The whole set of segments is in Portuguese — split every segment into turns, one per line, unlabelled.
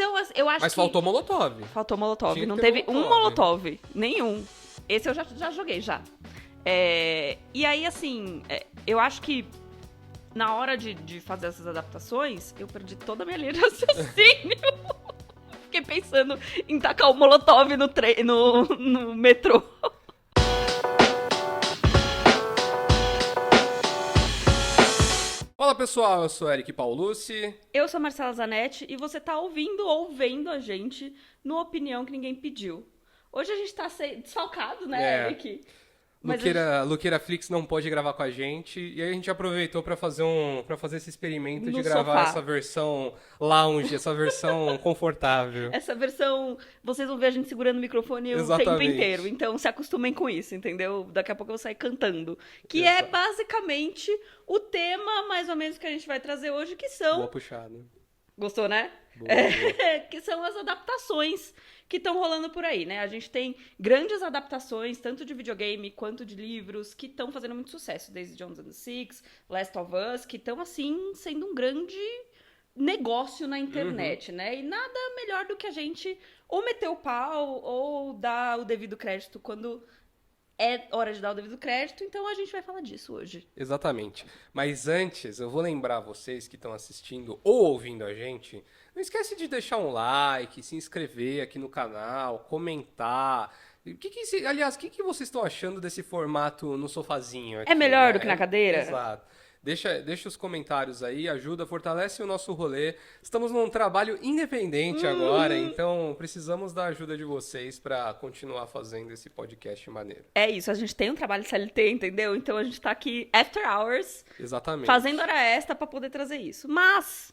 Então, eu acho
Mas
que...
faltou Molotov.
Faltou Molotov.
Tinha que
Não
ter
teve um
Molotov.
Molotov. Nenhum. Esse eu já joguei, já. E aí, assim, eu acho que na hora de fazer essas adaptações, eu perdi toda a minha linha de raciocínio. Fiquei pensando em tacar o Molotov no metrô.
Olá pessoal, eu sou Eric Paulucci.
Eu sou a Marcela Zanetti e você tá ouvindo ou vendo a gente no Opinião que Ninguém Pediu. Hoje a gente tá desfalcado, né, Eric? Mas
Luqueira Flix não pôde gravar com a gente e aí a gente aproveitou pra fazer esse experimento
No
de gravar
sofá.
essa versão lounge, essa versão confortável.
Essa versão, vocês vão ver a gente segurando o microfone o tempo
Exatamente.
inteiro. Então se acostumem com isso, entendeu? Daqui a pouco eu vou sair cantando. Que
Exato.
é basicamente o tema, mais ou menos, que a gente vai trazer hoje, que são...
Boa puxada.
Gostou, né?
Boa.
Que são as adaptações que estão rolando por aí, né? A gente tem grandes adaptações, tanto de videogame quanto de livros, que estão fazendo muito sucesso. Daisy Jones and the Six, Last of Us, que estão, assim, sendo um grande negócio na internet, né? E nada melhor do que a gente ou meter o pau ou dar o devido crédito quando é hora de dar o devido crédito. Então a gente vai falar disso hoje.
Exatamente. Mas antes, eu vou lembrar vocês que estão assistindo ou ouvindo a gente, não esquece de deixar um like, se inscrever aqui no canal, comentar. Aliás, o que vocês estão achando desse formato no sofazinho aqui,
É melhor
né?
do que na cadeira?
Exato. Deixa os comentários aí, ajuda, fortalece o nosso rolê. Estamos num trabalho independente agora, então precisamos da ajuda de vocês para continuar fazendo esse podcast maneiro.
É isso, a gente tem um trabalho CLT, entendeu? Então a gente tá aqui after hours,
Exatamente.
fazendo hora extra pra poder trazer isso. Mas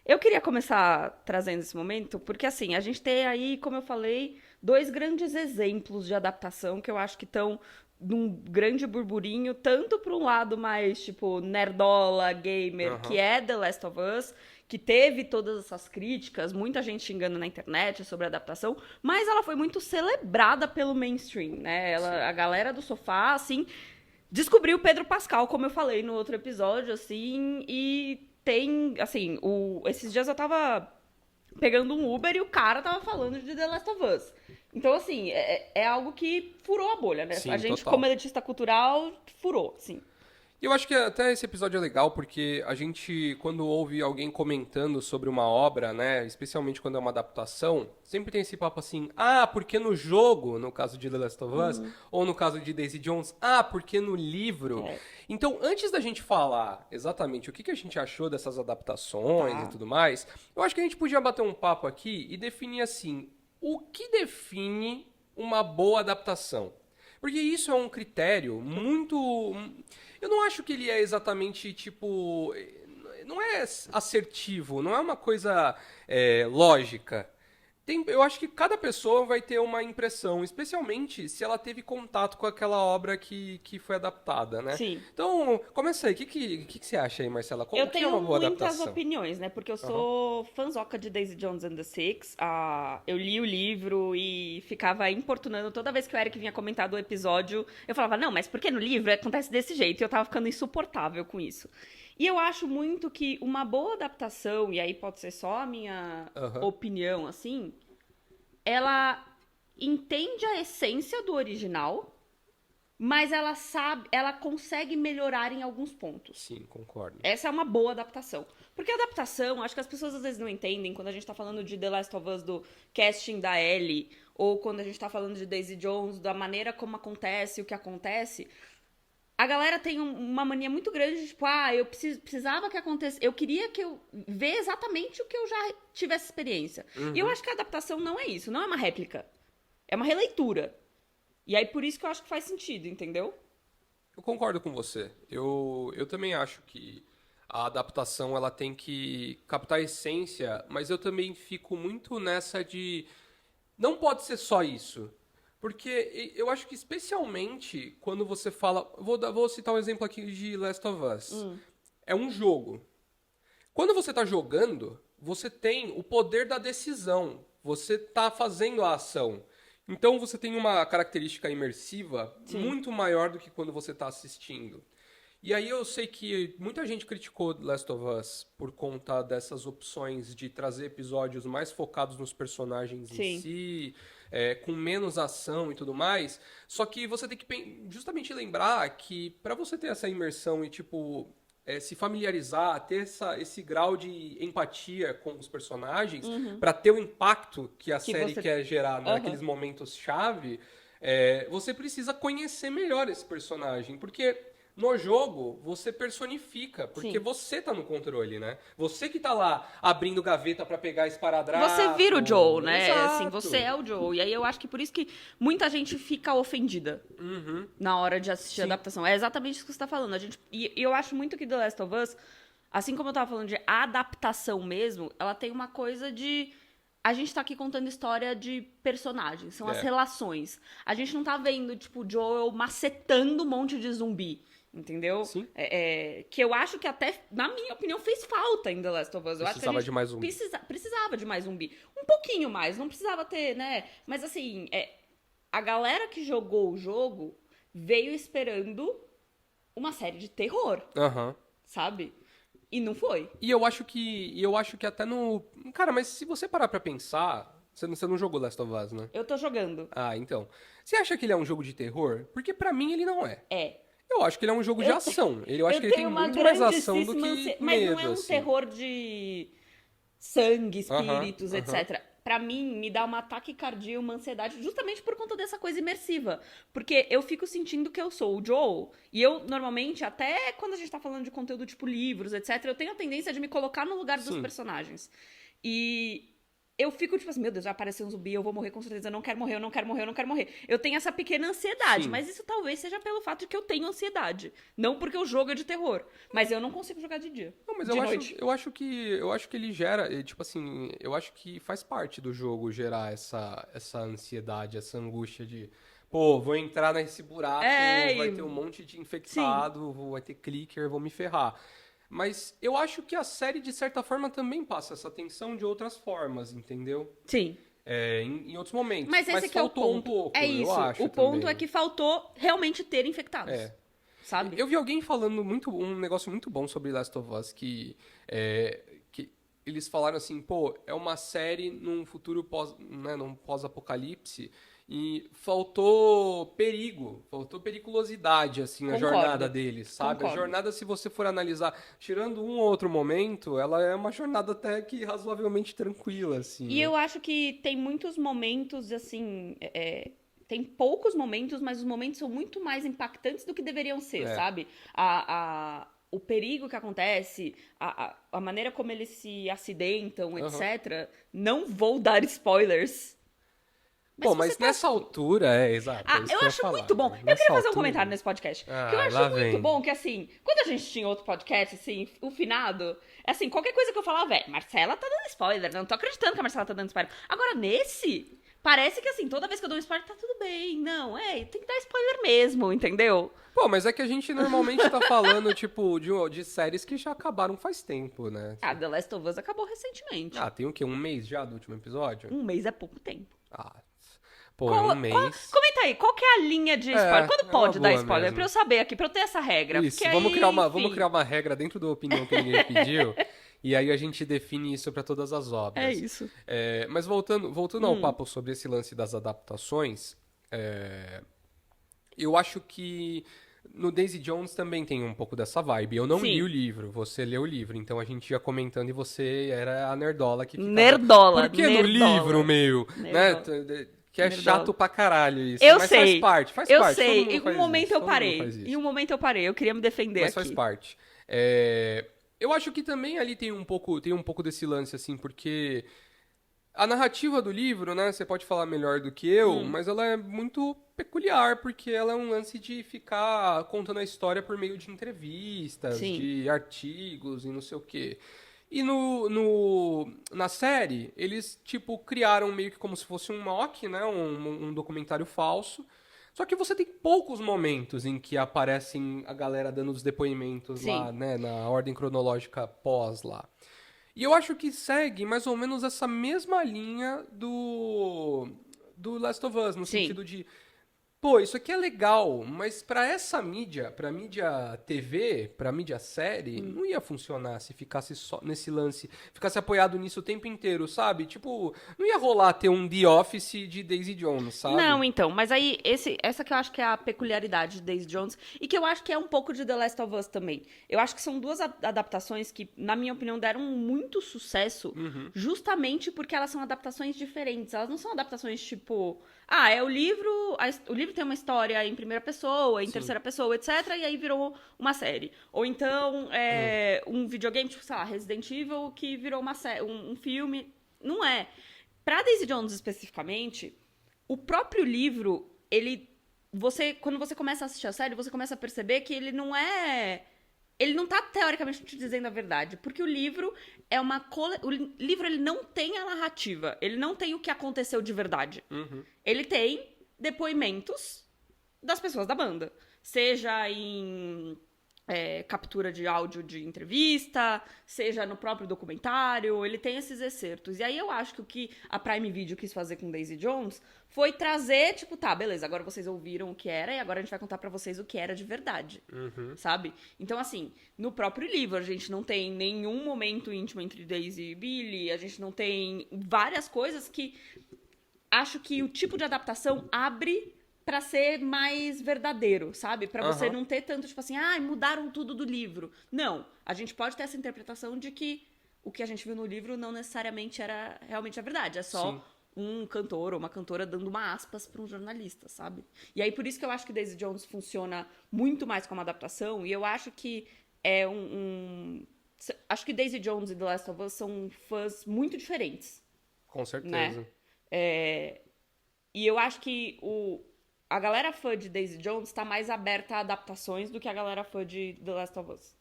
eu queria começar trazendo esse momento, porque assim, a gente tem aí, como eu falei, dois grandes exemplos de adaptação que eu acho que estão num grande burburinho, tanto para um lado mais, tipo, nerdola, gamer, que é The Last of Us, que teve todas essas críticas, muita gente xingando na internet sobre a adaptação, mas ela foi muito celebrada pelo mainstream, né? A galera do sofá, assim, descobriu Pedro Pascal, como eu falei no outro episódio, assim, e tem, assim, esses dias eu tava pegando um Uber e o cara tava falando de The Last of Us. Então, assim, é algo que furou a bolha, né?
Sim,
a gente,
total.
como elitista cultural, furou, sim.
E eu acho que até esse episódio é legal porque a gente, quando ouve alguém comentando sobre uma obra, né, especialmente quando é uma adaptação, sempre tem esse papo assim, porque no jogo, no caso de The Last of Us, ou no caso de Daisy Jones, porque no livro.
É.
Então, antes da gente falar exatamente o que a gente achou dessas adaptações e tudo mais, eu acho que a gente podia bater um papo aqui e definir assim, o que define uma boa adaptação? Porque isso é um critério muito... Eu não acho que ele é exatamente, tipo... Não é assertivo, não é uma coisa lógica. Eu acho que cada pessoa vai ter uma impressão, especialmente se ela teve contato com aquela obra que foi adaptada, né?
Sim.
Então, começa aí. O que você acha aí, Marcela?
Eu
O que é
tenho
uma boa
muitas
adaptação?
opiniões, né? Porque eu sou fãzoca de Daisy Jones and the Six. Eu li o livro e ficava importunando toda vez que o Eric vinha comentar do episódio. Eu falava, não, mas por que no livro acontece desse jeito? E eu tava ficando insuportável com isso. E eu acho muito que uma boa adaptação, e aí pode ser só a minha opinião, assim, ela entende a essência do original, mas ela consegue melhorar em alguns pontos.
Sim, concordo.
Essa é uma boa adaptação. Porque a adaptação, acho que as pessoas às vezes não entendem, quando a gente tá falando de The Last of Us, do casting da Ellie, ou quando a gente tá falando de Daisy Jones, da maneira como acontece, o que acontece, a galera tem uma mania muito grande de, tipo, eu precisava que acontecesse, eu queria que eu ver exatamente o que eu já tivesse experiência. E eu acho que a adaptação não é isso, não é uma réplica. É uma releitura. E aí, por isso que eu acho que faz sentido, entendeu?
Eu concordo com você. Eu também acho que a adaptação ela tem que captar a essência, mas eu também fico muito nessa de... Não pode ser só isso. Porque eu acho que especialmente quando você fala... Vou citar um exemplo aqui de Last of Us. É um jogo. Quando você está jogando, você tem o poder da decisão. Você está fazendo a ação. Então você tem uma característica imersiva muito maior do que quando você está assistindo. E aí eu sei que muita gente criticou The Last of Us por conta dessas opções de trazer episódios mais focados nos personagens em
Sim.
si, com menos ação e tudo mais. Só que você tem que justamente lembrar que para você ter essa imersão e, tipo, se familiarizar, ter esse grau de empatia com os personagens, para ter o impacto que a série quer gerar naqueles momentos-chave, você precisa conhecer melhor esse personagem. Porque no jogo, você personifica, porque você tá no controle, né? Você que tá lá abrindo gaveta pra pegar esparadrapo.
Você vira o Joe, né?
Exato.
Assim, você é o Joe. E aí eu acho que por isso que muita gente fica ofendida na hora de assistir a adaptação. É exatamente isso que você tá falando. E eu acho muito que The Last of Us, assim como eu tava falando de adaptação mesmo, ela tem uma coisa de... A gente tá aqui contando história de personagens, são as relações. A gente não tá vendo, tipo, o Joel macetando um monte de zumbi. Entendeu?
Sim.
Que eu acho que até, na minha opinião, fez falta em The Last of Us. Eu acho que a gente
de mais zumbi.
Precisava de mais zumbi. Um pouquinho mais, não precisava ter, né? Mas assim, a galera que jogou o jogo veio esperando uma série de terror, sabe? E não foi.
E eu acho que até no... Cara, mas se você parar pra pensar... Você não jogou Last of Us, né?
Eu tô jogando.
Ah, então. Você acha que ele é um jogo de terror? Porque pra mim ele não é.
É.
Eu acho que ele é um jogo de ação. Eu acho que ele tem muito mais ação do que
mas
medo,
não é um
assim.
terror de sangue, espíritos, etc. Pra mim, me dá uma taquicardia, uma ansiedade, justamente por conta dessa coisa imersiva. Porque eu fico sentindo que eu sou o Joel, e eu, normalmente, até quando a gente tá falando de conteúdo tipo livros, etc., eu tenho a tendência de me colocar no lugar dos personagens. E... eu fico tipo assim, meu Deus, vai aparecer um zumbi, eu vou morrer com certeza, eu não quero morrer, eu não quero morrer, eu não quero morrer. Eu tenho essa pequena ansiedade, mas isso talvez seja pelo fato de que eu tenho ansiedade. Não porque o jogo é de terror, mas eu não consigo jogar de dia.
Não, mas
noite.
eu acho que ele gera, tipo assim, eu acho que faz parte do jogo gerar essa ansiedade, essa angústia de, pô, vou entrar nesse buraco, vai ter um monte de infectado, vai ter clicker, vou me ferrar. Mas eu acho que a série, de certa forma, também passa essa tensão de outras formas, entendeu?
Sim.
Em outros momentos.
Mas esse que é o ponto.
Um pouco,
é isso.
Eu acho
o ponto
também.
é que faltou realmente ter infectados. Sabe?
Eu vi alguém falando um negócio muito bom sobre Last of Us, que eles falaram assim, pô, é uma série num futuro num pós-apocalipse, e faltou periculosidade, assim, na jornada deles, sabe?
Concordo.
A jornada, se você for analisar, tirando um ou outro momento, ela é uma jornada até que razoavelmente tranquila, assim.
E eu acho que tem muitos momentos, assim... tem poucos momentos, mas os momentos são muito mais impactantes do que deveriam ser, sabe? O perigo que acontece, a maneira como eles se acidentam, etc. Não vou dar spoilers.
Mas nessa altura, exato.
Eu acho muito bom. Eu queria fazer um comentário nesse podcast. Que eu acho muito bom que, assim, quando a gente tinha outro podcast, assim, o finado, assim, qualquer coisa que eu falava, Marcela tá dando spoiler, não tô acreditando que a Marcela tá dando spoiler. Agora, nesse, parece que, assim, toda vez que eu dou um spoiler, tá tudo bem. Não, tem que dar spoiler mesmo, entendeu?
Pô, mas é que a gente normalmente tá falando, tipo, de séries que já acabaram faz tempo, né?
The Last of Us acabou recentemente.
Tem o quê? Um mês já do último episódio?
Um mês é pouco tempo.
Pô, um mês.
Comenta aí, qual que é a linha de spoiler? Quando pode dar spoiler?
Mesmo.
Pra eu saber aqui, pra eu ter essa regra.
Isso,
porque
vamos
aí,
criar uma regra dentro da opinião que ninguém pediu. E aí a gente define isso pra todas as obras.
É isso.
Mas voltando ao papo sobre esse lance das adaptações, eu acho que no Daisy Jones também tem um pouco dessa vibe. Eu não li o livro, você leu o livro. Então a gente ia comentando e você era a nerdola que ficava...
Nerdola.
Por que no livro, meu? Né? Que é chato pra caralho isso.
Eu
mas
sei.
faz parte.
Eu sei. Em um momento eu parei. Em um momento eu parei. Eu queria me defender
mas
aqui.
Mas faz parte. Eu acho que também ali tem um pouco desse lance, assim, porque a narrativa do livro, né, você pode falar melhor do que eu, mas ela é muito peculiar, porque ela é um lance de ficar contando a história por meio de entrevistas, de artigos e não sei o quê. E na série, eles, tipo, criaram meio que como se fosse um mock, né, um documentário falso. Só que você tem poucos momentos em que aparecem a galera dando os depoimentos lá, né, na ordem cronológica pós lá. E eu acho que segue mais ou menos essa mesma linha do Last of Us, no sentido de pô, isso aqui é legal, mas pra essa mídia, pra mídia TV, pra mídia série, não ia funcionar se ficasse só nesse lance, ficasse apoiado nisso o tempo inteiro, sabe? Tipo, não ia rolar ter um The Office de Daisy Jones, sabe?
Não, então, mas aí essa que eu acho que é a peculiaridade de Daisy Jones e que eu acho que é um pouco de The Last of Us também. Eu acho que são duas adaptações que, na minha opinião, deram muito sucesso justamente porque elas são adaptações diferentes. Elas não são adaptações tipo, é o livro, o livro tem uma história em primeira pessoa, em terceira pessoa, etc, e aí virou uma série. Ou então, um videogame, tipo, sei lá, Resident Evil, que virou uma um filme. Não é. Pra Daisy Jones especificamente, o próprio livro, quando você começa a assistir a série, você começa a perceber que ele não é. Ele não tá teoricamente te dizendo a verdade, porque o livro é o livro ele não tem a narrativa, ele não tem o que aconteceu de verdade. Ele tem depoimentos das pessoas da banda, seja em captura de áudio de entrevista, seja no próprio documentário, ele tem esses excertos. E aí eu acho que o que a Prime Video quis fazer com Daisy Jones foi trazer, tipo, tá, beleza, agora vocês ouviram o que era e agora a gente vai contar pra vocês o que era de verdade, sabe? Então, assim, no próprio livro a gente não tem nenhum momento íntimo entre Daisy e Billy, a gente não tem várias coisas que acho que o tipo de adaptação abre pra ser mais verdadeiro, sabe? Pra você não ter tanto, tipo assim, mudaram tudo do livro. Não, a gente pode ter essa interpretação de que o que a gente viu no livro não necessariamente era realmente a verdade. É só um cantor ou uma cantora dando uma aspas pra um jornalista, sabe? E aí, por isso que eu acho que Daisy Jones funciona muito mais como adaptação, e eu acho que é acho que Daisy Jones e The Last of Us são fãs muito diferentes.
Com certeza.
Né? E eu acho que a galera fã de Daisy Jones tá mais aberta a adaptações do que a galera fã de The Last of Us.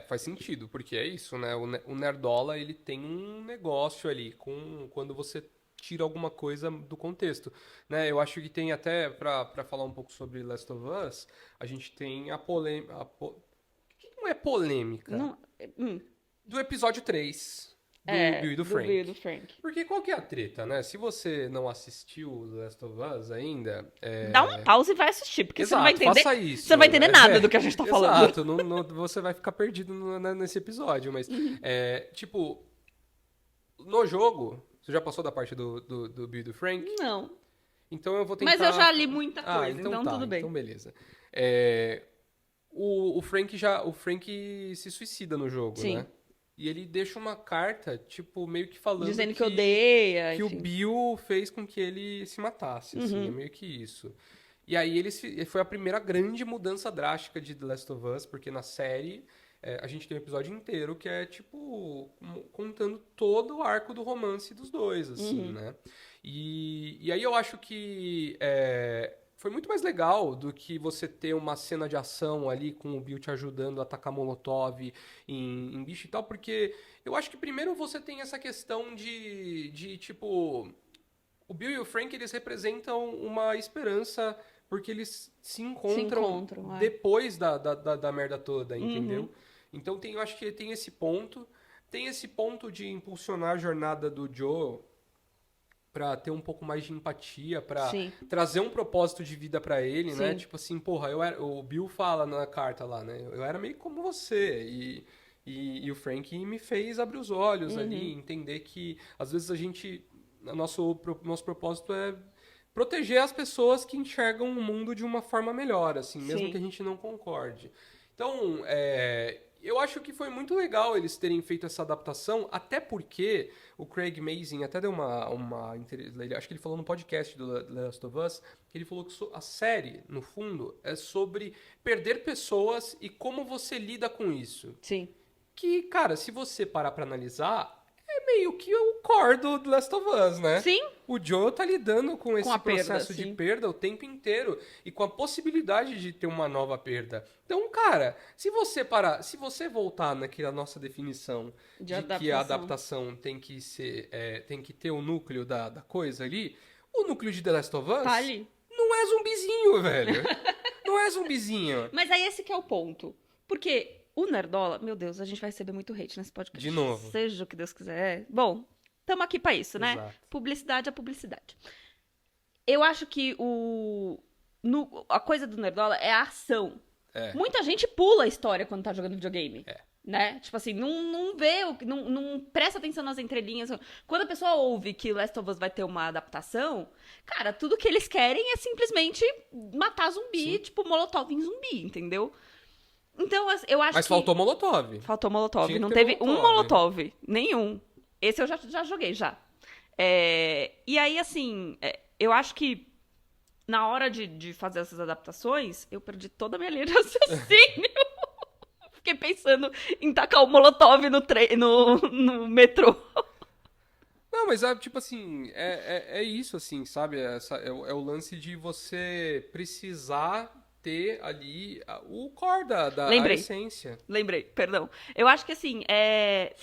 Faz sentido, porque é isso, né? O Nerdola, ele tem um negócio ali quando você tira alguma coisa do contexto, né? Eu acho que tem até, pra falar um pouco sobre Last of Us, a gente tem a polêmica... que não é polêmica?
Não,
Do episódio 3. Do Bill e do Frank.
Bill e do Frank.
Porque qual que é a treta, né? Se você não assistiu The Last of Us ainda...
Dá uma pausa e vai assistir, porque
Exato,
você não vai entender,
faça isso.
você não vai entender nada do que a gente tá falando.
Exato, você vai ficar perdido nesse episódio, mas, tipo, no jogo, você já passou da parte do Bill e do Frank?
Não.
Então eu vou tentar...
Mas eu já li muita coisa, então
tá,
tudo bem.
Então beleza. O Frank se suicida no jogo,
Sim.
né? E ele deixa uma carta, tipo, meio que falando
dizendo que odeia,
que
enfim.
o Bill fez com que ele se matasse, assim, é meio que isso. E aí foi a primeira grande mudança drástica de The Last of Us, porque na série a gente tem um episódio inteiro que é, tipo, contando todo o arco do romance dos dois, assim, né? E aí eu acho que foi muito mais legal do que você ter uma cena de ação ali com o Bill te ajudando a atacar Molotov em bicho e tal, porque eu acho que primeiro você tem essa questão de tipo... O Bill e o Frank, eles representam uma esperança porque eles se encontram depois da merda toda, entendeu? Então eu acho que tem esse ponto. Tem esse ponto de impulsionar a jornada do Joe pra ter um pouco mais de empatia, pra trazer um propósito de vida pra ele, né? Tipo assim, porra, o Bill fala na carta lá, né? Eu era meio como você. E o Frank me fez abrir os olhos ali, entender que às vezes nosso propósito é proteger as pessoas que enxergam o mundo de uma forma melhor, assim, mesmo que a gente não concorde. Então, eu acho que foi muito legal eles terem feito essa adaptação, até porque o Craig Mazin até deu acho que ele falou no podcast do The Last of Us, que ele falou que a série, no fundo, é sobre perder pessoas e como você lida com isso.
Sim.
Que, cara, se você parar pra analisar, é meio que o core do The Last of Us, né?
Sim.
O Joe tá lidando com esse processo
perda,
de perda o tempo inteiro e com a possibilidade de ter uma nova perda. Então, cara, se você voltar naquela nossa definição de que a adaptação tem que ter o núcleo da coisa ali, o núcleo de The Last of Us
tá ali.
Não é zumbizinho, velho. Não é zumbizinho.
Mas aí esse que é o ponto. Porque o Nerdola, meu Deus, a gente vai receber muito hate nesse podcast.
De novo.
Seja o que Deus quiser. Bom, estamos aqui pra isso, né?
Exato.
Publicidade é publicidade. Eu acho que A coisa do Nerdola é a ação.
É.
Muita gente pula a história quando tá jogando videogame.
É.
Né? Tipo assim, não vê, não presta atenção nas entrelinhas. Quando a pessoa ouve que Last of Us vai ter uma adaptação, cara, tudo que eles querem é simplesmente matar zumbi, tipo Molotov em zumbi, entendeu? Então, eu acho
Mas
que...
faltou Molotov.
Faltou Molotov.
Tinha que
Não
ter
teve
Molotov.
um Molotov. Nenhum. Esse eu já joguei, já. E aí, assim, eu acho que na hora de fazer essas adaptações, eu perdi toda a minha linha de raciocínio. Fiquei pensando em tacar o Molotov no metrô.
Não, mas tipo assim, é isso, assim, sabe? É o lance de você precisar ter ali o core da
Lembrei.
essência.
Lembrei, perdão. Eu acho que, assim, é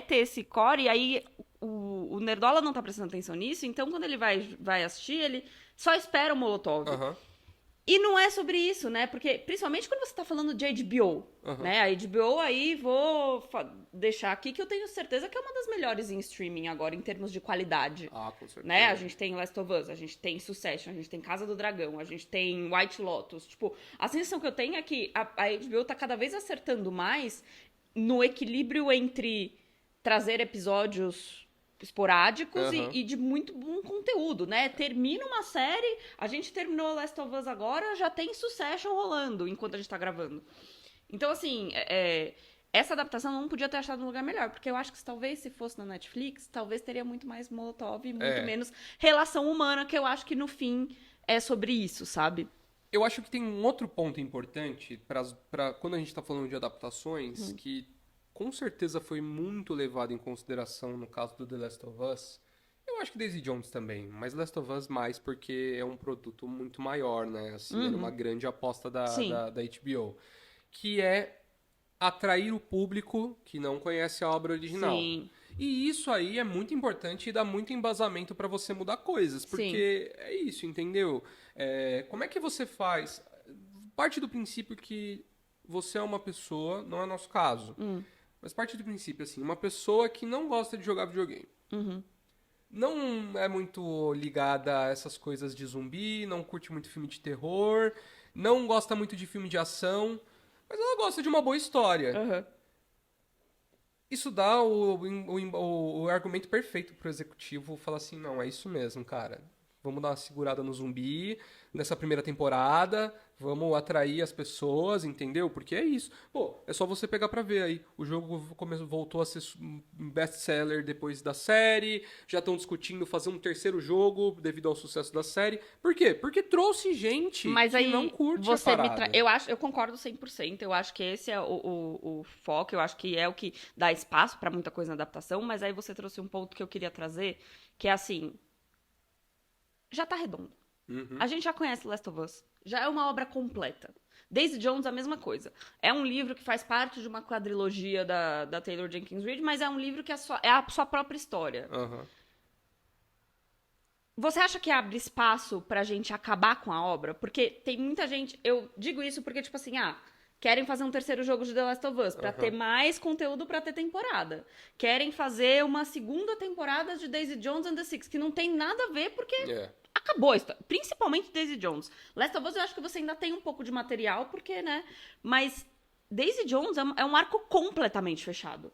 ter esse core, e aí o Nerdola não tá prestando atenção nisso, então quando ele vai assistir, ele só espera o Molotov.
Aham.
E não é sobre isso, né? Porque, principalmente quando você tá falando de HBO, né? A HBO aí, vou deixar aqui que eu tenho certeza que é uma das melhores em streaming agora, em termos de qualidade.
Ah, com certeza.
Né? A gente tem Last of Us, a gente tem Succession, a gente tem Casa do Dragão, a gente tem White Lotus. Tipo, a sensação que eu tenho é que a HBO tá cada vez acertando mais no equilíbrio entre trazer episódios esporádicos e de muito bom conteúdo, né? Termina uma série, a gente terminou Last of Us agora, já tem Succession rolando enquanto a gente tá gravando. Então, assim, essa adaptação eu não podia ter achado um lugar melhor, porque eu acho que talvez se fosse na Netflix, talvez teria muito mais Molotov e muito menos relação humana, que eu acho que no fim é sobre isso, sabe?
Eu acho que tem um outro ponto importante para quando a gente tá falando de adaptações, que com certeza foi muito levado em consideração no caso do The Last of Us. Eu acho que Daisy Jones também, mas Last of Us mais porque é um produto muito maior, né? Assim, era uma grande aposta da HBO. Que é atrair o público que não conhece a obra original.
Sim.
E isso aí é muito importante e dá muito embasamento para você mudar coisas, porque é isso, entendeu? Como é que você faz? Parte do princípio que você é uma pessoa, não é nosso caso, mas parte do princípio, assim, uma pessoa que não gosta de jogar videogame. Não é muito ligada a essas coisas de zumbi, não curte muito filme de terror, não gosta muito de filme de ação, mas ela gosta de uma boa história. Isso dá o argumento perfeito pro executivo falar assim, não, é isso mesmo, cara. Vamos dar uma segurada no zumbi nessa primeira temporada, vamos atrair as pessoas, entendeu? Porque é isso. Pô, é só você pegar pra ver aí. O jogo voltou a ser um best-seller depois da série, já estão discutindo fazer um terceiro jogo devido ao sucesso da série. Por quê? Porque trouxe gente
Mas aí
que não curte
você
a parada.
eu concordo 100%, eu acho que esse é o foco, eu acho que é o que dá espaço pra muita coisa na adaptação, mas aí você trouxe um ponto que eu queria trazer, que é assim, já tá redondo. A gente já conhece Last of Us. Já é uma obra completa. Daisy Jones, a mesma coisa. É um livro que faz parte de uma quadrilogia da Taylor Jenkins Reid, mas é um livro que é a sua própria história. Você acha que abre espaço pra gente acabar com a obra? Porque tem muita gente... Eu digo isso porque, tipo assim, querem fazer um terceiro jogo de The Last of Us pra ter mais conteúdo pra ter temporada. Querem fazer uma segunda temporada de Daisy Jones and the Six, que não tem nada a ver porque... Acabou a história. Principalmente Daisy Jones. Last of Us eu acho que você ainda tem um pouco de material, porque, né? Mas Daisy Jones é um arco completamente fechado.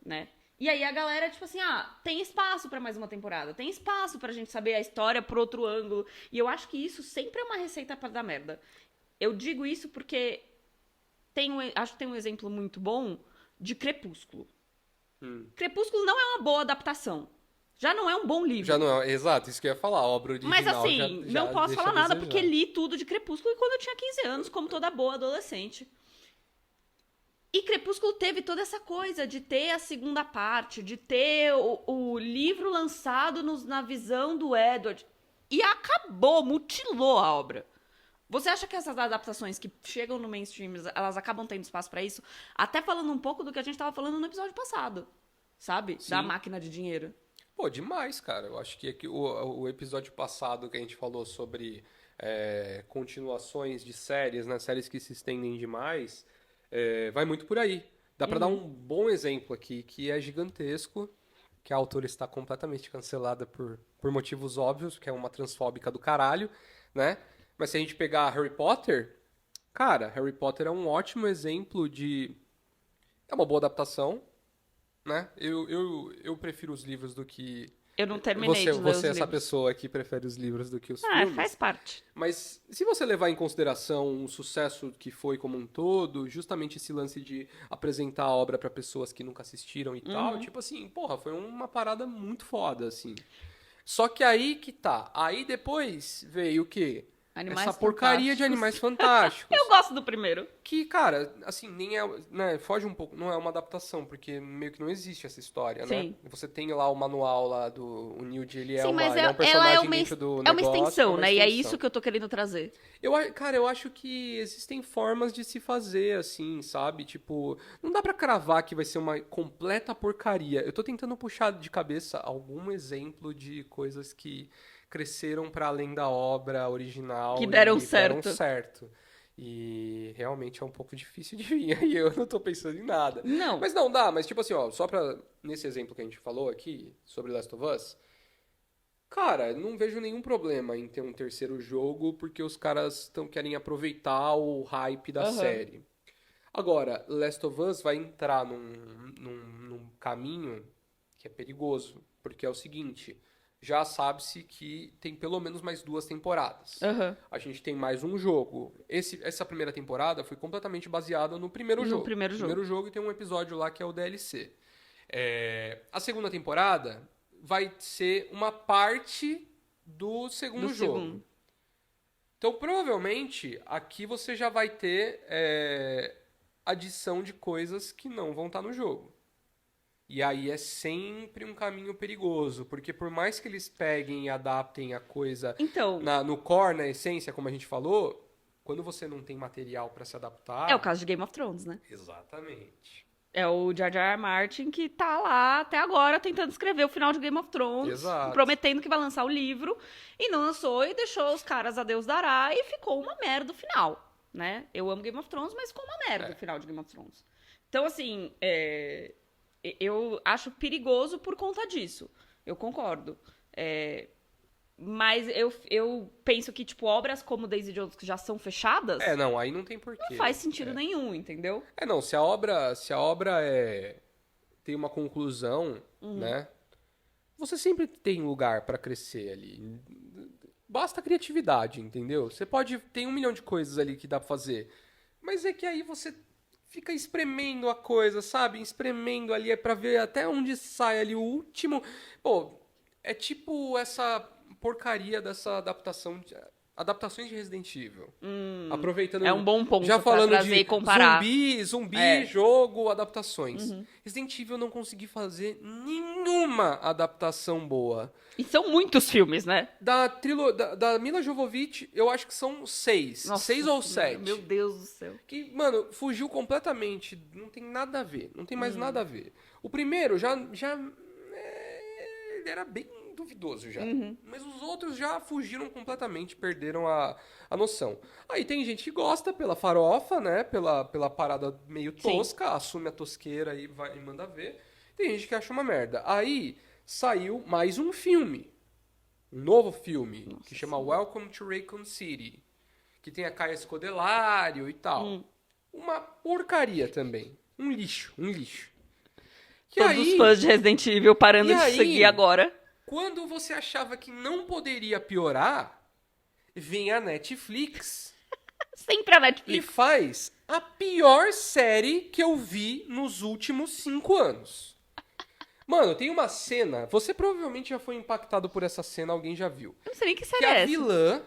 Né? E aí a galera, tipo assim, tem espaço pra mais uma temporada. Tem espaço pra gente saber a história por outro ângulo. E eu acho que isso sempre é uma receita pra dar merda. Eu digo isso porque acho que tem um exemplo muito bom de Crepúsculo. Crepúsculo não é uma boa adaptação. Já não é um bom livro.
Já não é, exato, isso que eu ia falar, a obra original.
Mas assim,
já
não posso
deixa
falar
a
nada,
desejar.
porque li tudo de Crepúsculo quando eu tinha 15 anos, como toda boa adolescente. E Crepúsculo teve toda essa coisa de ter a segunda parte, de ter o livro lançado na visão do Edward. E acabou, mutilou a obra. Você acha que essas adaptações que chegam no mainstream, elas acabam tendo espaço pra isso? Até falando um pouco do que a gente tava falando no episódio passado, sabe?
Sim.
Da máquina de dinheiro.
Pô, demais, cara. Eu acho que o episódio passado que a gente falou sobre continuações de séries, né? Séries que se estendem demais, vai muito por aí. Dá pra dar um bom exemplo aqui, que é gigantesco, que a autora está completamente cancelada por motivos óbvios, que é uma transfóbica do caralho, né? Mas se a gente pegar Harry Potter, cara, Harry Potter é um ótimo exemplo de... É uma boa adaptação, né? Eu prefiro os livros do que...
Eu não terminei de ler os
Você é essa
livros.
pessoa que prefere os livros do que os
Ah,
filmes.
faz parte.
Mas se você levar em consideração o sucesso que foi como um todo, justamente esse lance de apresentar a obra pra pessoas que nunca assistiram e tal, tipo assim, porra, foi uma parada muito foda, assim. Só que aí que tá. Aí depois veio o quê?
Animais
Essa porcaria de
Fantásticos.
Animais Fantásticos.
Eu gosto do primeiro.
Que, cara, assim, nem é, né, foge um pouco, não é uma adaptação, porque meio que não existe essa história, né?
Sim.
Você tem lá o manual lá do o Newt, ele é
Sim, mas
ele é um
ela
personagem
é uma,
dentro do
é uma
negócio,
extensão, né? E é
extensão.
isso que eu tô querendo trazer.
Cara, eu acho que existem formas de se fazer assim, sabe? Tipo, não dá pra cravar que vai ser uma completa porcaria. Eu tô tentando puxar de cabeça algum exemplo de coisas que cresceram pra além da obra original
Que deram
e deram
certo.
certo. E realmente é um pouco difícil de vir, aí eu não tô pensando em nada.
Não.
Mas não dá, mas tipo assim, ó, só pra nesse exemplo que a gente falou aqui sobre Last of Us, cara, não vejo nenhum problema em ter um terceiro jogo, porque os caras querem aproveitar o hype da
Aham.
série. Agora, Last of Us vai entrar num caminho que é perigoso, porque é o seguinte, já sabe-se que tem pelo menos mais 2 temporadas.
Aham.
A gente tem mais um jogo. Essa primeira temporada foi completamente baseada no primeiro
No
jogo.
primeiro jogo.
Primeiro jogo e tem um episódio lá que é o DLC. A segunda temporada vai ser uma parte do segundo
Do
jogo.
segundo.
Então, provavelmente, aqui você já vai ter adição de coisas que não vão estar no jogo. E aí é sempre um caminho perigoso, porque por mais que eles peguem e adaptem a coisa
Então,
no core, na essência, como a gente falou, quando você não tem material pra se adaptar...
é o caso de Game of Thrones, né?
Exatamente.
É o Jar Jar Martin que tá lá até agora tentando escrever o final de Game of Thrones,
Exato.
prometendo que vai lançar o livro, e não lançou e deixou os caras a Deus dará e ficou uma merda o final, né? Eu amo Game of Thrones, mas ficou uma merda o final de Game of Thrones. Então, assim, eu acho perigoso por conta disso. Eu concordo. Mas eu penso que, tipo, obras como Daisy Jones que já são fechadas,
Não, aí não tem porquê.
não faz sentido nenhum, entendeu?
Não, se a obra tem uma conclusão, né? Você sempre tem lugar pra crescer ali. Basta criatividade, entendeu? Você pode... Tem 1 milhão de coisas ali que dá pra fazer. Mas é que aí você fica espremendo a coisa, sabe? Espremendo ali pra ver até onde sai ali o último... Pô, é tipo essa porcaria dessa adaptações de Resident Evil. Aproveitando...
É um bom ponto
já
pra
falando
trazer
de
e comparar.
zumbi, jogo, adaptações. Resident Evil eu não consegui fazer nenhuma adaptação boa.
E são muitos filmes, né?
Da Mila Jovovich, eu acho que são 6.
Nossa
6 ou
Senhora,
7.
Meu Deus do céu.
Que, mano, fugiu completamente. Não tem nada a ver. Não tem mais nada a ver. O primeiro ele era bem duvidoso já. Mas os outros já fugiram completamente, perderam a noção. Aí tem gente que gosta pela farofa, né? Pela parada meio tosca, assume a tosqueira e vai e manda ver. Tem gente que acha uma merda. Aí saiu mais um filme. Um novo filme, que chama Welcome to Raccoon City. Que tem a Caia Scodelario e tal. Uma porcaria também. Um lixo. E
Todos os fãs de Resident Evil parando
E
de
aí?
seguir agora.
Quando você achava que não poderia piorar, vem a Netflix
Sempre a
e
Netflix.
faz a pior série que eu vi nos últimos 5 anos. Mano, tem uma cena, você provavelmente já foi impactado por essa cena, alguém já viu.
Eu não sei nem que
Que
série é
a
essa.
vilã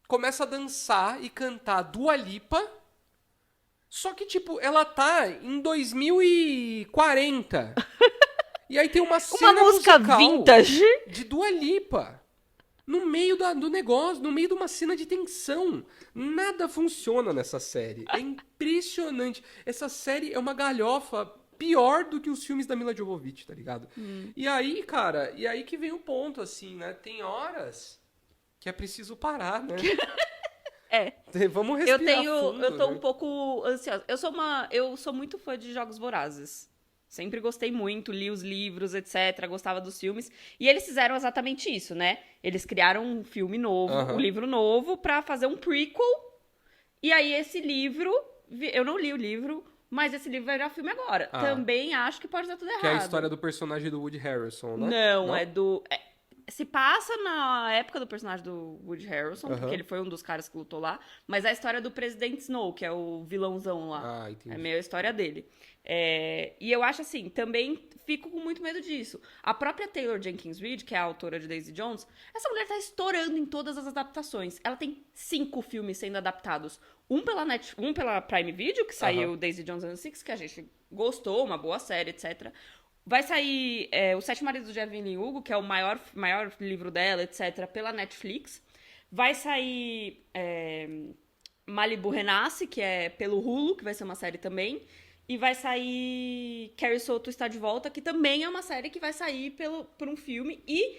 começa a dançar e cantar Dua Lipa, só que, tipo, ela tá em 2040. E aí tem uma cena
Uma música
musical
vintage.
de Dua Lipa no meio do negócio, no meio de uma cena de tensão. Nada funciona nessa série. É impressionante. Essa série é uma galhofa pior do que os filmes da Mila Jovovich, tá ligado? E aí, cara, que vem o ponto, assim, né? Tem horas que é preciso parar, né? Vamos respirar fundo,
Eu tô
né?
um pouco ansiosa. Eu sou muito fã de Jogos Vorazes. Sempre gostei muito, li os livros, etc. Gostava dos filmes. E eles fizeram exatamente isso, né? Eles criaram um filme novo, um livro novo, pra fazer um prequel. E aí esse livro, eu não li o livro, mas esse livro vai virar filme agora. Também acho que pode dar tudo errado.
Que é a história do personagem do Woody Harrelson, né?
Não, é do... se passa na época do personagem do Woody Harrelson, porque ele foi um dos caras que lutou lá, mas é a história do Presidente Snow, que é o vilãozão lá.
Entendi.
É meio a história dele. E eu acho assim, também fico com muito medo disso. A própria Taylor Jenkins Reid, que é a autora de Daisy Jones, essa mulher tá estourando em todas as adaptações. Ela tem 5 filmes sendo adaptados. Um pela Prime Video, que saiu Daisy Jones and the Six, que a gente gostou, uma boa série, etc. Vai sair Os Sete Maridos de Evelyn Hugo, que é o maior livro dela, etc., pela Netflix. Vai sair Malibu Renasce, que é pelo Hulu, que vai ser uma série também. E vai sair Carrie Soto Está de Volta, que também é uma série que vai sair por um filme. E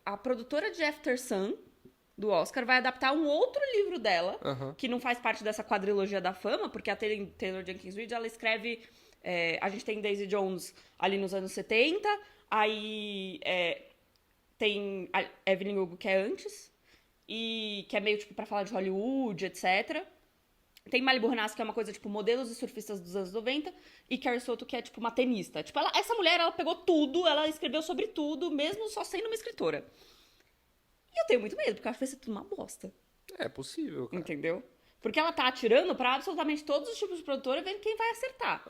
a produtora de After Sun, do Oscar, vai adaptar um outro livro dela, que não faz parte dessa quadrilogia da fama, porque a Taylor Jenkins Reid, ela escreve... a gente tem Daisy Jones ali nos anos 70, aí tem a Evelyn Hugo, que é antes, e que é meio, tipo, pra falar de Hollywood, etc. Tem Malibu Renasce, que é uma coisa, tipo, modelos e surfistas dos anos 90, e Carrie Soto, que é, tipo, uma tenista. Tipo, essa mulher, ela pegou tudo, ela escreveu sobre tudo, mesmo só sendo uma escritora. E eu tenho muito medo, porque eu acho que vai ser tudo uma bosta.
É possível, cara.
Entendeu? Porque ela tá atirando pra absolutamente todos os tipos de produtora, vendo quem vai acertar.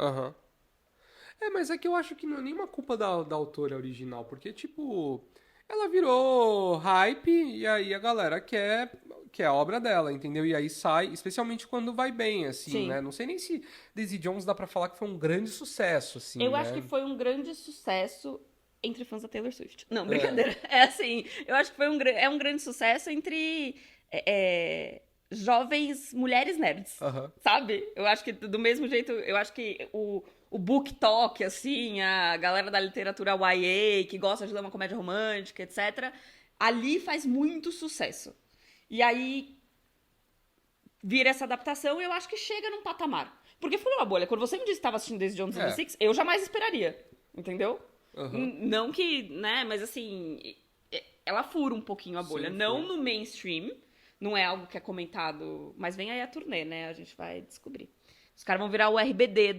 Mas é que eu acho que não é nenhuma culpa da autora original, porque, tipo, ela virou hype e aí a galera quer a obra dela, entendeu? E aí sai, especialmente quando vai bem, assim,
Sim.
né? Não sei nem se Daisy Jones dá pra falar que foi um grande sucesso, assim,
Eu
né?
acho que foi um grande sucesso entre fãs da Taylor Swift. Não, brincadeira. É assim, eu acho que foi um grande sucesso entre jovens mulheres nerds, sabe? Eu acho que do mesmo jeito, eu acho que o book talk, assim, a galera da literatura YA, que gosta de ler uma comédia romântica, etc., ali faz muito sucesso. E aí vira essa adaptação e eu acho que chega num patamar. Porque foi uma bolha. Quando você me disse que estava assistindo Daisy Jones and the Six, eu jamais esperaria. Entendeu? Não que, né, mas assim, ela fura um pouquinho a bolha.
Sim,
não no mainstream, não é algo que é comentado, mas vem aí a turnê, né? A gente vai descobrir. Os caras vão virar o RBD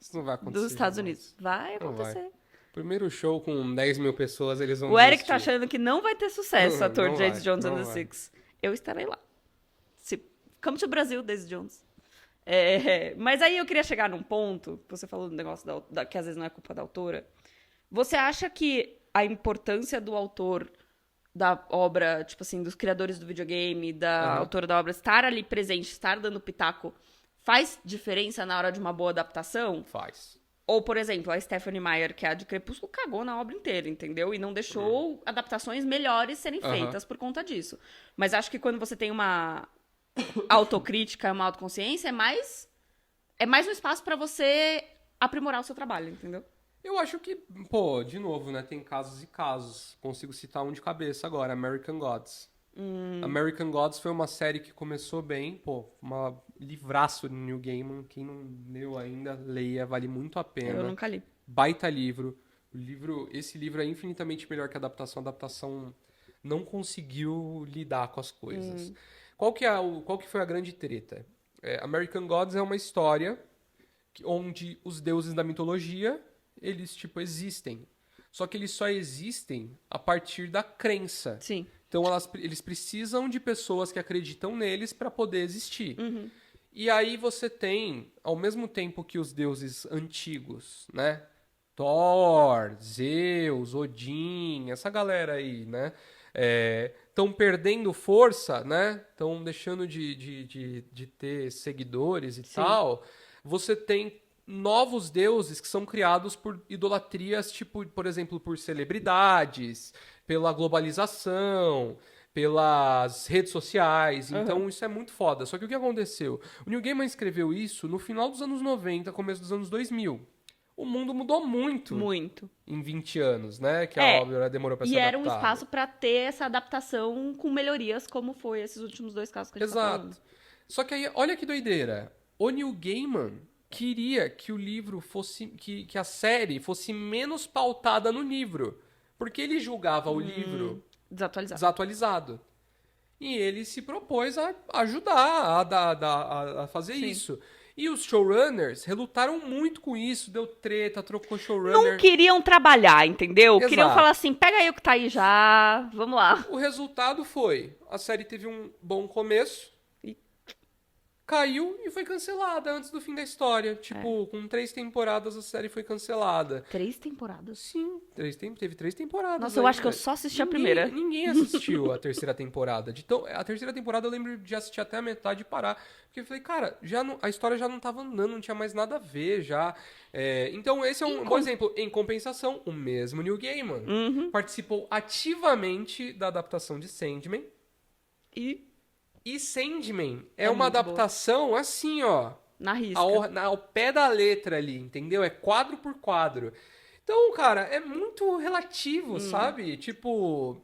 Isso não vai acontecer
dos Estados
jamais.
Unidos. Vai
Não
acontecer.
vai. Primeiro show com 10 mil pessoas, eles vão
O Eric
desistir.
tá achando que não vai ter sucesso, ator
Não
Daisy
vai,
Jones and
não
the
vai.
Six. Eu estarei lá. Come to Brasil, Daisy Jones. Mas aí eu queria chegar num ponto, você falou do negócio que às vezes não é culpa da autora. Você acha que a importância do autor da obra, tipo assim, dos criadores do videogame, da autora da obra, estar ali presente, estar dando pitaco, faz diferença na hora de uma boa adaptação?
Faz.
Ou, por exemplo, a Stephenie Meyer, que é a de Crepúsculo, cagou na obra inteira, entendeu? E não deixou adaptações melhores serem feitas por conta disso. Mas acho que quando você tem uma autocrítica, uma autoconsciência, é mais um espaço pra você aprimorar o seu trabalho, entendeu?
Eu acho que, pô, de novo, né? Tem casos e casos. Consigo citar um de cabeça agora, American Gods. American Gods foi uma série que começou bem, pô, uma livraço de Neil Gaiman. Quem não leu ainda, leia, vale muito a pena.
Eu nunca li.
Baita livro. Esse livro é infinitamente melhor que a adaptação. A adaptação não conseguiu lidar com as coisas. Qual que foi a grande treta? American Gods é uma história onde os deuses da mitologia, eles, tipo, existem. Só que eles só existem a partir da crença.
Sim.
Então eles precisam de pessoas que acreditam neles para poder existir. E aí você tem, ao mesmo tempo que os deuses antigos, né? Thor, Zeus, Odin, essa galera aí, né? Estão perdendo força, né? Estão deixando de ter seguidores e tal. Você tem novos deuses que são criados por idolatrias, tipo, por exemplo, por celebridades, pela globalização, pelas redes sociais. Então, isso é muito foda. Só que o que aconteceu? O Neil Gaiman escreveu isso no final dos anos 90, começo dos anos 2000. O mundo mudou muito.
Muito.
Em 20 anos, né? Que a obra demorou pra ser adaptada.
E era um espaço pra ter essa adaptação com melhorias, como foi esses últimos 2 casos que a gente tá falando.
Só que aí, olha que doideira. O Neil Gaiman, queria que o livro fosse... Que a série fosse menos pautada no livro. Porque ele julgava o livro desatualizado. E ele se propôs a ajudar a fazer isso. E os showrunners relutaram muito com isso, deu treta, trocou showrunner.
Não queriam trabalhar, entendeu?
Exato.
Queriam falar assim, pega aí o que tá aí já, vamos lá.
O resultado foi, a série teve um bom começo, caiu e foi cancelada antes do fim da história. Tipo, com 3 temporadas a série foi cancelada.
3 temporadas?
Sim, teve 3 temporadas.
Nossa, eu acho que eu só assisti a primeira.
Ninguém assistiu a terceira temporada. Então, a terceira temporada eu lembro de assistir até a metade e parar. Porque eu falei, cara, a história já não tava andando, não tinha mais nada a ver já. Então, esse é um bom exemplo. Em compensação, o mesmo Neil Gaiman participou ativamente da adaptação de Sandman. E Sandman é uma adaptação boa. Assim, ó.
Na risca.
Ao pé da letra ali, entendeu? É quadro por quadro. Então, cara, é muito relativo, sabe? Tipo,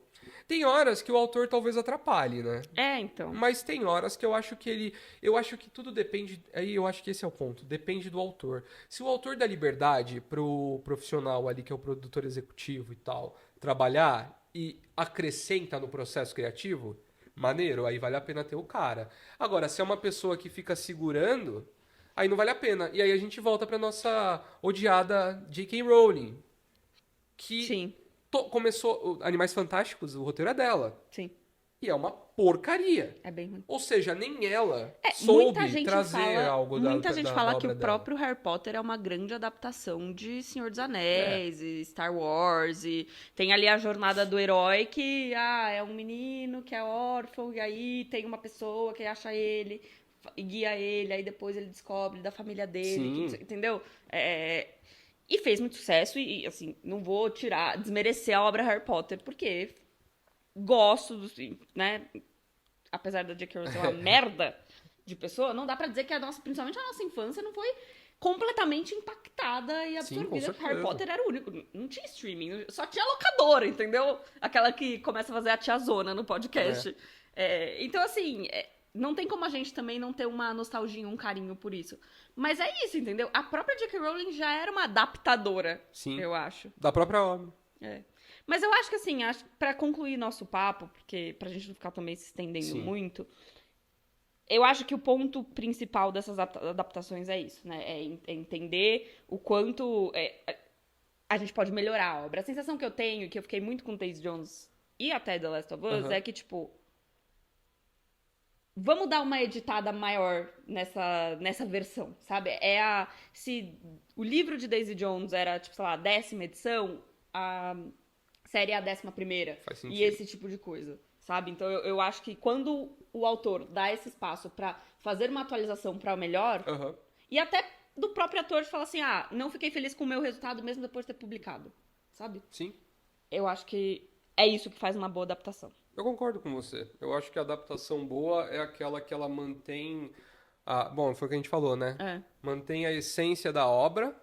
tem horas que o autor talvez atrapalhe, né?
Então.
Mas tem horas que eu acho que eu acho que tudo depende, aí eu acho que esse é o ponto, depende do autor. Se o autor dá liberdade pro profissional ali, que é o produtor executivo e tal, trabalhar e acrescenta no processo criativo, maneiro, aí vale a pena ter o cara. Agora, se é uma pessoa que fica segurando, aí não vale a pena. E aí a gente volta pra nossa odiada J.K. Rowling. Que começou... Animais Fantásticos, o roteiro é dela.
Sim.
E é uma porcaria.
É bem ruim.
Ou seja, nem ela soube trazer algo da
Muita gente fala que o
dela.
próprio Harry Potter é uma grande adaptação de Senhor dos Anéis e Star Wars. E tem ali a jornada do herói que é um menino que é órfão e aí tem uma pessoa que acha ele e guia ele. Aí depois ele descobre da família dele. Entendeu? E fez muito sucesso e assim, não vou desmerecer a obra Harry Potter porque... gosto, né? Apesar da J.K. Rowling ser uma merda de pessoa, não dá pra dizer que principalmente a nossa infância não foi completamente impactada e absorvida. Porque Harry Potter era o único. Não tinha streaming, só tinha locadora, entendeu? Aquela que começa a fazer a tiazona no podcast. Então, assim, não tem como a gente também não ter uma nostalgia, um carinho por isso. Mas é isso, entendeu? A própria J.K. Rowling já era uma adaptadora, eu acho.
Da própria obra.
Mas eu acho que assim, pra concluir nosso papo, porque pra gente não ficar também se estendendo muito, eu acho que o ponto principal dessas adaptações é isso, né? É entender o quanto a gente pode melhorar a obra. A sensação que eu tenho, que eu fiquei muito com Daisy Jones e até The Last of Us, é que, tipo, vamos dar uma editada maior nessa versão, sabe? Se o livro de Daisy Jones era, tipo, sei lá, a 10ª edição, a série é a 11ª.
Faz sentido.
E esse tipo de coisa, sabe? Então eu acho que quando o autor dá esse espaço pra fazer uma atualização pra o melhor, e até do próprio ator de falar assim, não fiquei feliz com o meu resultado mesmo depois de ter publicado, sabe?
Sim.
Eu acho que é isso que faz uma boa adaptação.
Eu concordo com você. Eu acho que a adaptação boa é aquela que ela mantém... Bom, foi o que a gente falou, né? Mantém a essência da obra,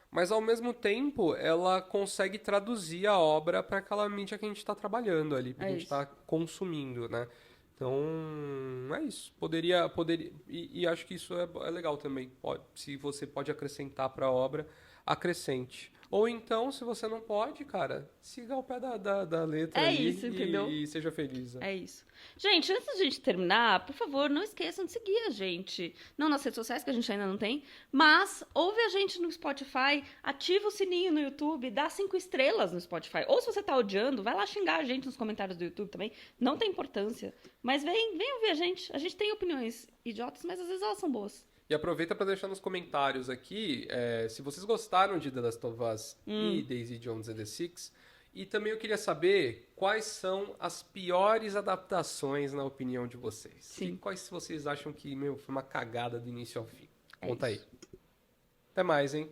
mas ao mesmo tempo ela consegue traduzir a obra para aquela mídia que a gente está trabalhando ali, que a gente está consumindo, né? Então, é isso. Poderia e acho que isso é legal também. Se você pode acrescentar para a obra, acrescente. Ou então, se você não pode, cara, siga ao pé da letra ali
isso, entendeu?
E seja feliz.
É isso. Gente, antes da gente terminar, por favor, não esqueçam de seguir a gente. Não nas redes sociais, que a gente ainda não tem, mas ouve a gente no Spotify, ativa o sininho no YouTube, dá 5 estrelas no Spotify. Ou se você tá odiando, vai lá xingar a gente nos comentários do YouTube também. Não tem importância. Mas vem ouvir a gente. A gente tem opiniões idiotas, mas às vezes elas são boas.
E aproveita para deixar nos comentários aqui se vocês gostaram de The Last of Us e Daisy Jones and the Six. E também eu queria saber quais são as piores adaptações na opinião de vocês.
Sim.
E quais vocês acham que foi uma cagada do início ao fim. Conta aí. Até mais, hein?